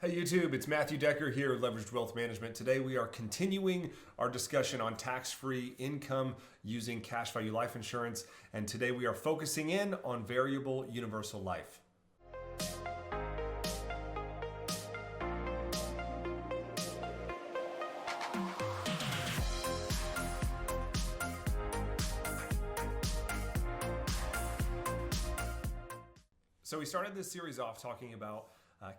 Hey YouTube, it's Matthew Decker here with Leveraged Wealth Management. Today we are continuing our discussion on tax-free income using cash value life insurance, and today we are focusing in on variable universal life. So we started this series off talking about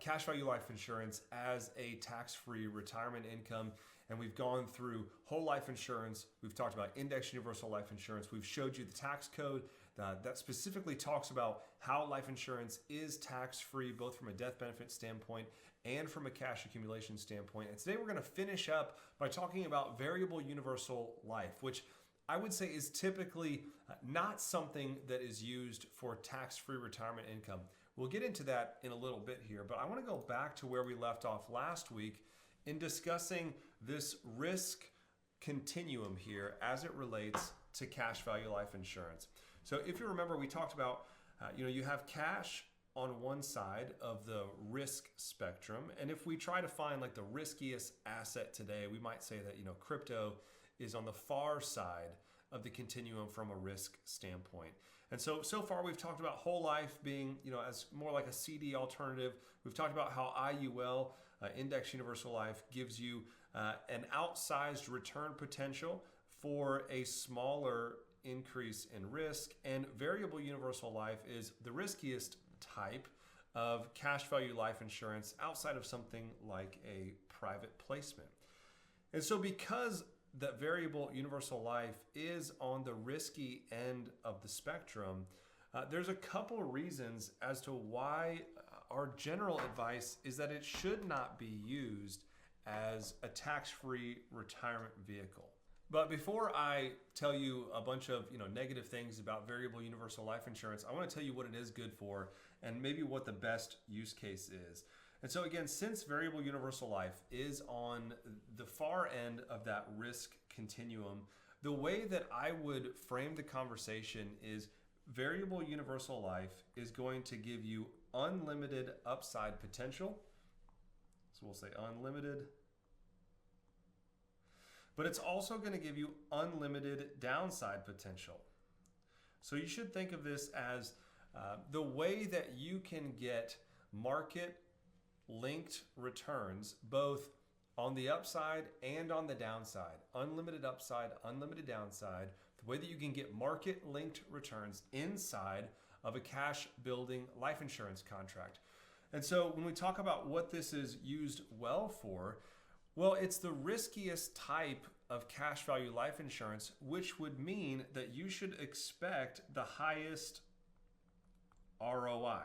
cash value life insurance as a tax-free retirement income, and we've gone through whole life insurance. We've talked about index universal life insurance. We've showed you the tax code that specifically talks about how life insurance is tax-free, both from a death benefit standpoint and from a cash accumulation standpoint. And today we're going to finish up by talking about variable universal life, which I would say is typically not something that is used for tax-free retirement income. We'll get into that in a little bit here, but I want to go back to where we left off last week in discussing this risk continuum here as it relates to cash value life insurance. So if you remember, we talked about, you have cash on one side of the risk spectrum. And if we try to find like the riskiest asset today, we might say that, crypto is on the far side of the continuum from a risk standpoint. And so far we've talked about whole life being, as more like a CD alternative. We've talked about how IUL, Index Universal Life, gives you an outsized return potential for a smaller increase in risk. And variable universal life is the riskiest type of cash value life insurance outside of something like a private placement. And so because that variable universal life is on the risky end of the spectrum, there's a couple of reasons as to why our general advice is that it should not be used as a tax-free retirement vehicle. But before I tell you a bunch of negative things about variable universal life insurance, I want to tell you what it is good for and maybe what the best use case is. And so again, since variable universal life is on the far end of that risk continuum, the way that I would frame the conversation is variable universal life is going to give you unlimited upside potential. So we'll say unlimited. But it's also going to give you unlimited downside potential. So you should think of this as the way that you can get market linked returns both on the upside and on the downside. Unlimited upside, unlimited downside. The way that you can get market linked returns inside of a cash building life insurance contract. And so when we talk about what this is used well for, well, it's the riskiest type of cash value life insurance, which would mean that you should expect the highest ROI.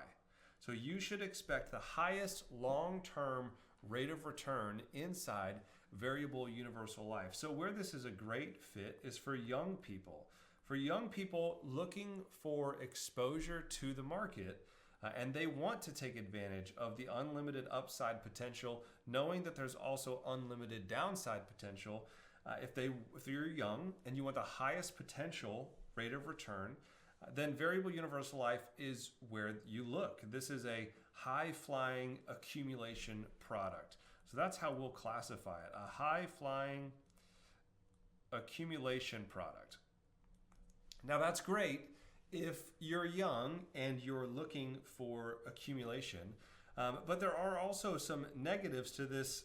So you should expect the highest long-term rate of return inside variable universal life. So where this is a great fit is for young people. For young people looking for exposure to the market, and they want to take advantage of the unlimited upside potential, knowing that there's also unlimited downside potential. If you're young and you want the highest potential rate of return, then variable universal life is where you look. This is a high-flying accumulation product. So that's how we'll classify it, a high-flying accumulation product. Now that's great if you're young and you're looking for accumulation, but there are also some negatives to this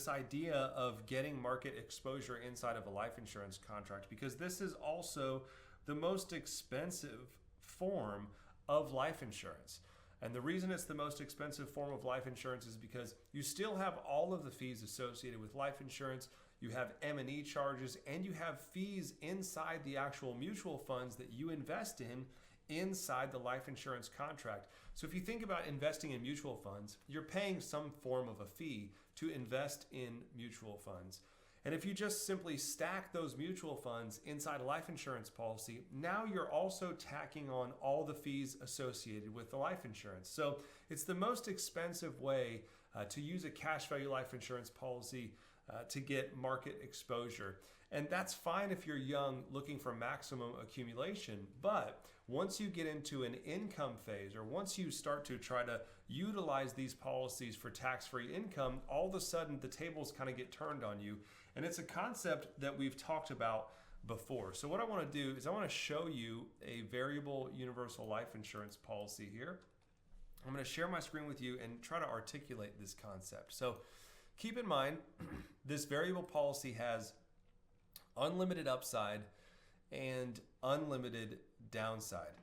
idea of getting market exposure inside of a life insurance contract, because this is also the most expensive form of life insurance. And the reason it's the most expensive form of life insurance is because you still have all of the fees associated with life insurance. You have M&E charges, and you have fees inside the actual mutual funds that you invest in inside the life insurance contract. So if you think about investing in mutual funds, you're paying some form of a fee to invest in mutual funds. And if you just simply stack those mutual funds inside a life insurance policy, now you're also tacking on all the fees associated with the life insurance. So it's the most expensive way to use a cash value life insurance policy to get market exposure. And that's fine if you're young looking for maximum accumulation. But Once you get into an income phase, or once you start to try to utilize these policies for tax-free income, all of a sudden the tables kind of get turned on you. And it's a concept that we've talked about before. So what I want to do is I want to show you a variable universal life insurance policy here. I'm going to share my screen with you and try to articulate this concept. So keep in mind, this variable policy has unlimited upside and unlimited downside.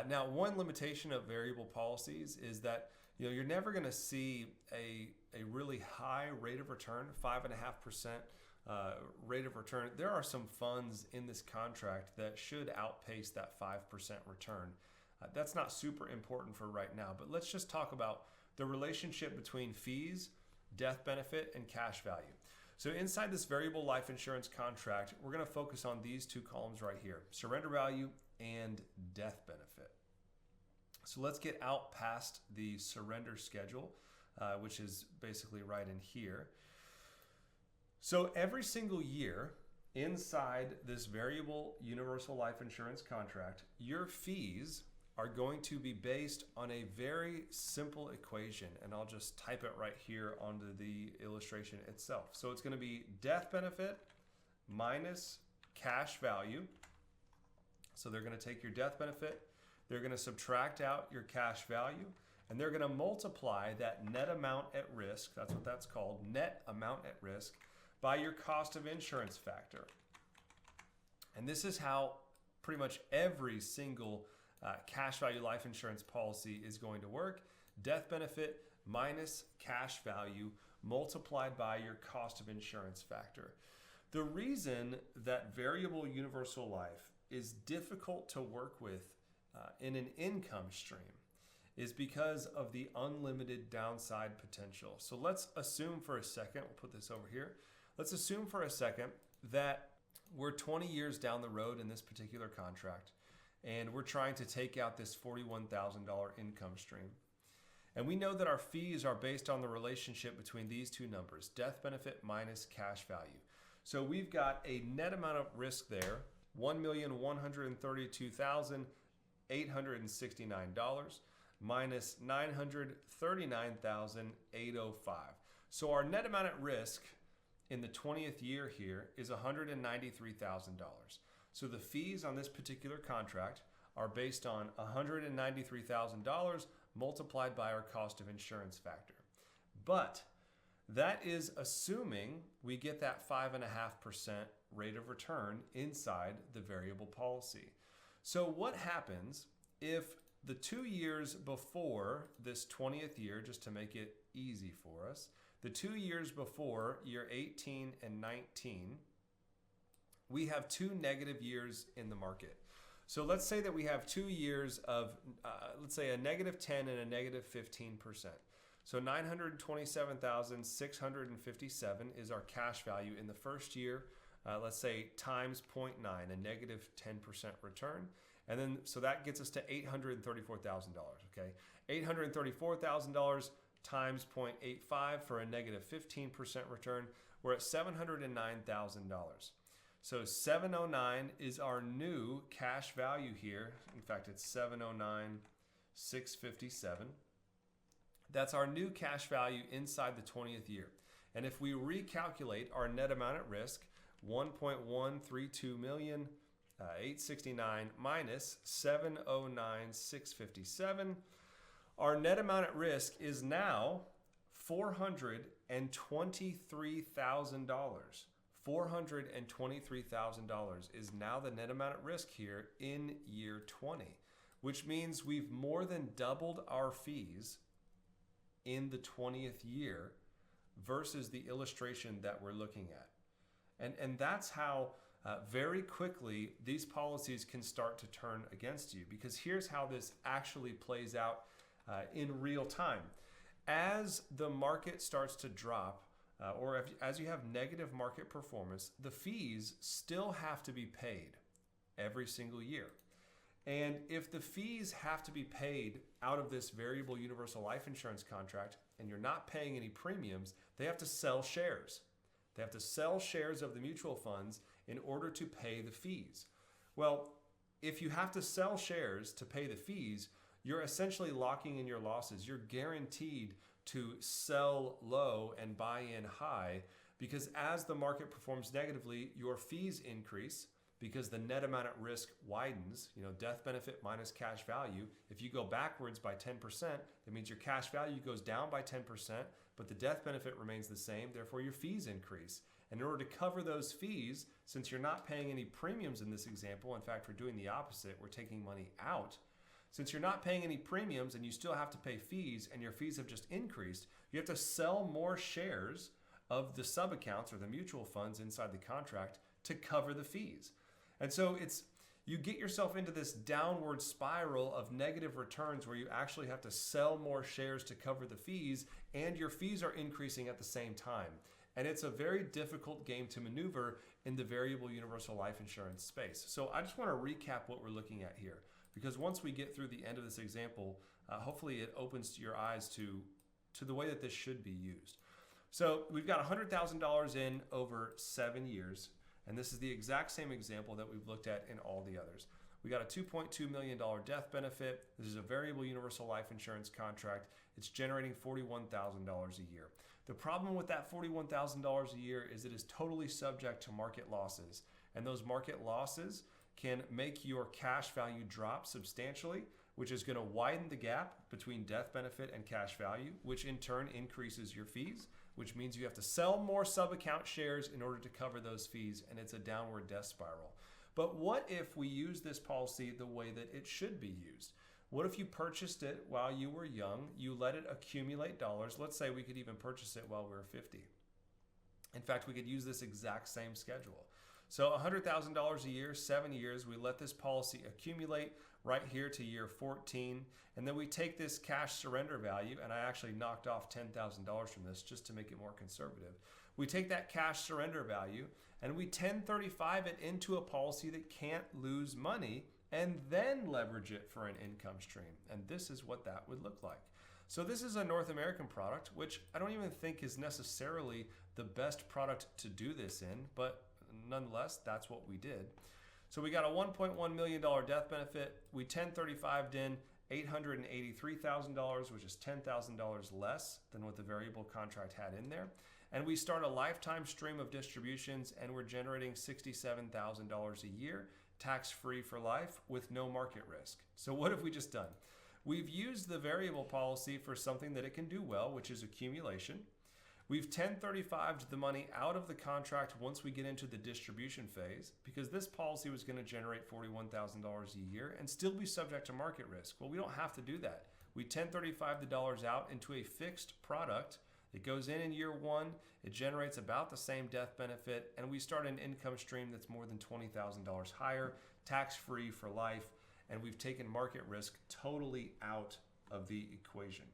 Now, one limitation of variable policies is that you're never going to see a really high rate of return, 5.5% rate of return. There are some funds in this contract that should outpace that 5% return. That's not super important for right now, but let's just talk about the relationship between fees, death benefit, and cash value. So inside this variable life insurance contract, we're going to focus on these two columns right here, surrender value and death benefit. So let's get out past the surrender schedule, which is basically right in here. So every single year inside this variable universal life insurance contract, your fees are going to be based on a very simple equation, and I'll just type it right here onto the illustration itself. So it's going to be death benefit minus cash value. So they're going to take your death benefit, they're going to subtract out your cash value, and they're going to multiply that net amount at risk, that's what that's called, net amount at risk, by your cost of insurance factor. And this is how pretty much every single cash value life insurance policy is going to work. Death benefit minus cash value multiplied by your cost of insurance factor. The reason that variable universal life is difficult to work with in an income stream is because of the unlimited downside potential. So let's assume for a second, we'll put this over here. Let's assume for a second that we're 20 years down the road in this particular contract, and we're trying to take out this $41,000 income stream. And we know that our fees are based on the relationship between these two numbers, death benefit minus cash value. So we've got a net amount of risk there, $1,132,869 minus $939,805. So our net amount at risk in the 20th year here is $193,000. So the fees on this particular contract are based on $193,000 multiplied by our cost of insurance factor. But that is assuming we get that 5.5% rate of return inside the variable policy. So what happens if the 2 years before this 20th year, just to make it easy for us, the 2 years before year 18 and 19, we have two negative years in the market. So let's say that we have 2 years of, let's say a negative 10 and a negative 15%. So 927,657 is our cash value in the first year. Let's say times 0.9, a negative 10% return. And then, so that gets us to $834,000, okay? $834,000 times 0.85 for a negative 15% return. We're at $709,000. So 709 is our new cash value here. In fact, it's 709,657. That's our new cash value inside the 20th year. And if we recalculate our net amount at risk, 1.132 million, 869 minus 709,657, our net amount at risk is now $423,000. $423,000 is now the net amount at risk here in year 20, which means we've more than doubled our fees in the 20th year versus the illustration that we're looking at. And that's how very quickly these policies can start to turn against you, because here's how this actually plays out in real time. As the market starts to drop, as you have negative market performance, the fees still have to be paid every single year. And if the fees have to be paid out of this variable universal life insurance contract and you're not paying any premiums, they have to sell shares. They have to sell shares of the mutual funds in order to pay the fees. Well, if you have to sell shares to pay the fees, you're essentially locking in your losses. You're guaranteed to sell low and buy in high, because as the market performs negatively, your fees increase because the net amount at risk widens, death benefit minus cash value. If you go backwards by 10%, that means your cash value goes down by 10%, but the death benefit remains the same, therefore your fees increase. And in order to cover those fees, since you're not paying any premiums in this example, in fact, we're doing the opposite, we're taking money out. Since you're not paying any premiums and you still have to pay fees, and your fees have just increased, you have to sell more shares of the sub-accounts or the mutual funds inside the contract to cover the fees. And so you get yourself into this downward spiral of negative returns where you actually have to sell more shares to cover the fees, and your fees are increasing at the same time. And it's a very difficult game to maneuver in the variable universal life insurance space. So I just want to recap what we're looking at here, because once we get through the end of this example, hopefully it opens your eyes to the way that this should be used. So we've got $100,000 in over 7 years, and this is the exact same example that we've looked at in all the others. We got a $2.2 million death benefit. This is a variable universal life insurance contract. It's generating $41,000 a year. The problem with that $41,000 a year is it is totally subject to market losses, and those market losses can make your cash value drop substantially, which is going to widen the gap between death benefit and cash value, which in turn increases your fees, which means you have to sell more sub-account shares in order to cover those fees, and it's a downward death spiral. But what if we use this policy the way that it should be used? What if you purchased it while you were young, you let it accumulate dollars? Let's say we could even purchase it while we were 50. In fact, we could use this exact same schedule. So $100,000 a year, 7 years, we let this policy accumulate right here to year 14, and then we take this cash surrender value, and I actually knocked off $10,000 from this just to make it more conservative. We take that cash surrender value and we 1035 it into a policy that can't lose money, and then leverage it for an income stream. And this is what that would look like. So this is a North American product, which I don't even think is necessarily the best product to do this in, but nonetheless, that's what we did. So we got a $1.1 million death benefit. We 1035'd in $883,000, which is $10,000 less than what the variable contract had in there. And we start a lifetime stream of distributions, and we're generating $67,000 a year, tax-free for life with no market risk. So what have we just done? We've used the variable policy for something that it can do well, which is accumulation. We've 1035'd the money out of the contract once we get into the distribution phase, because this policy was going to generate $41,000 a year and still be subject to market risk. Well, we don't have to do that. We 1035 the dollars out into a fixed product. It goes in year one, it generates about the same death benefit, and we start an income stream that's more than $20,000 higher, tax-free for life, and we've taken market risk totally out of the equation.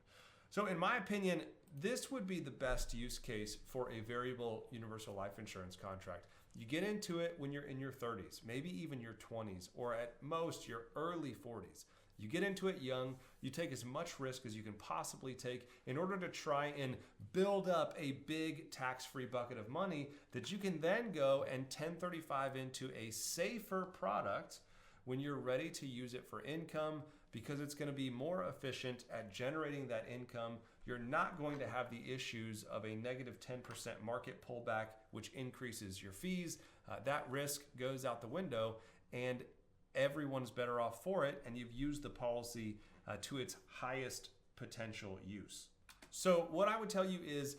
So in my opinion, this would be the best use case for a variable universal life insurance contract. You get into it when you're in your 30s, maybe even your 20s, or at most your early 40s. You get into it young, you take as much risk as you can possibly take in order to try and build up a big tax-free bucket of money that you can then go and 1035 into a safer product when you're ready to use it for income, because it's going to be more efficient at generating that income. You're not going to have the issues of a negative 10% market pullback, which increases your fees. That risk goes out the window, and everyone's better off for it, and you've used the policy to its highest potential use. So what I would tell you is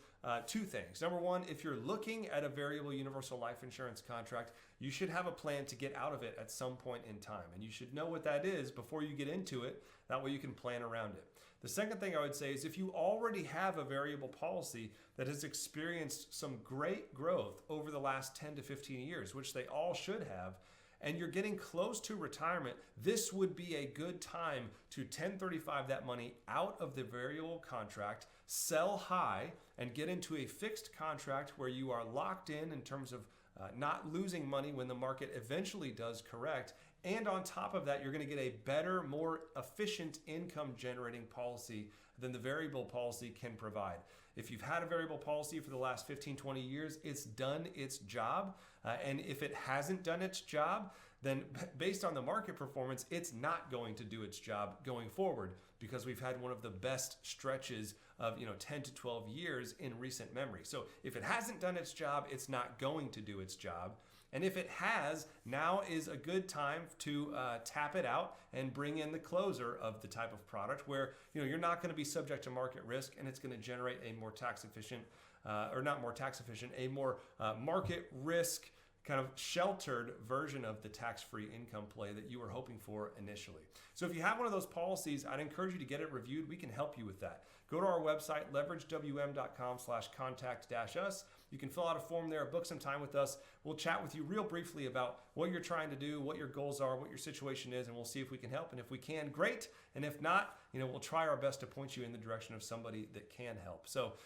two things. Number one, if you're looking at a variable universal life insurance contract, you should have a plan to get out of it at some point in time, and you should know what that is before you get into it. That way you can plan around it. The second thing I would say is if you already have a variable policy that has experienced some great growth over the last 10 to 15 years, which they all should have, and you're getting close to retirement, this would be a good time to 1035 that money out of the variable contract, sell high, and get into a fixed contract where you are locked in terms of not losing money when the market eventually does correct. And on top of that, you're going to get a better, more efficient income generating policy than the variable policy can provide. If you've had a variable policy for the last 15, 20 years, it's done its job. And if it hasn't done its job, then based on the market performance, it's not going to do its job going forward, because we've had one of the best stretches of 10 to 12 years in recent memory. So if it hasn't done its job, it's not going to do its job. And if it has, now is a good time to tap it out and bring in the closer of the type of product where you're not going to be subject to market risk, and it's going to generate a more tax efficient, or not more tax efficient, a more market risk kind of sheltered version of the tax-free income play that you were hoping for initially. So if you have one of those policies, I'd encourage you to get it reviewed. We can help you with that. Go to our website, leveragewm.com/contact-us. You can fill out a form there, book some time with us. We'll chat with you real briefly about what you're trying to do, what your goals are, what your situation is, and we'll see if we can help. And if we can, great. And if not, we'll try our best to point you in the direction of somebody that can help. So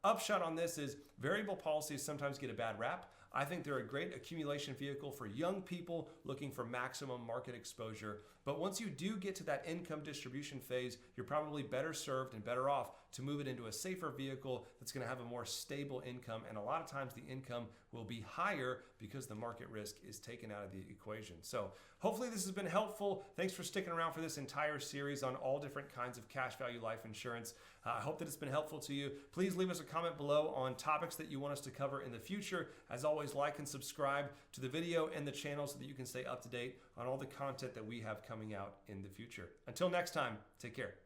upshot on this is variable policies sometimes get a bad rap. I think they're a great accumulation vehicle for young people looking for maximum market exposure. But once you do get to that income distribution phase, you're probably better served and better off to move it into a safer vehicle that's going to have a more stable income. And a lot of times the income will be higher because the market risk is taken out of the equation. So hopefully this has been helpful. Thanks for sticking around for this entire series on all different kinds of cash value life insurance. I hope that it's been helpful to you. Please leave us a comment below on topics that you want us to cover in the future. As always, like and subscribe to the video and the channel so that you can stay up to date on all the content that we have coming out in the future. Until next time, take care.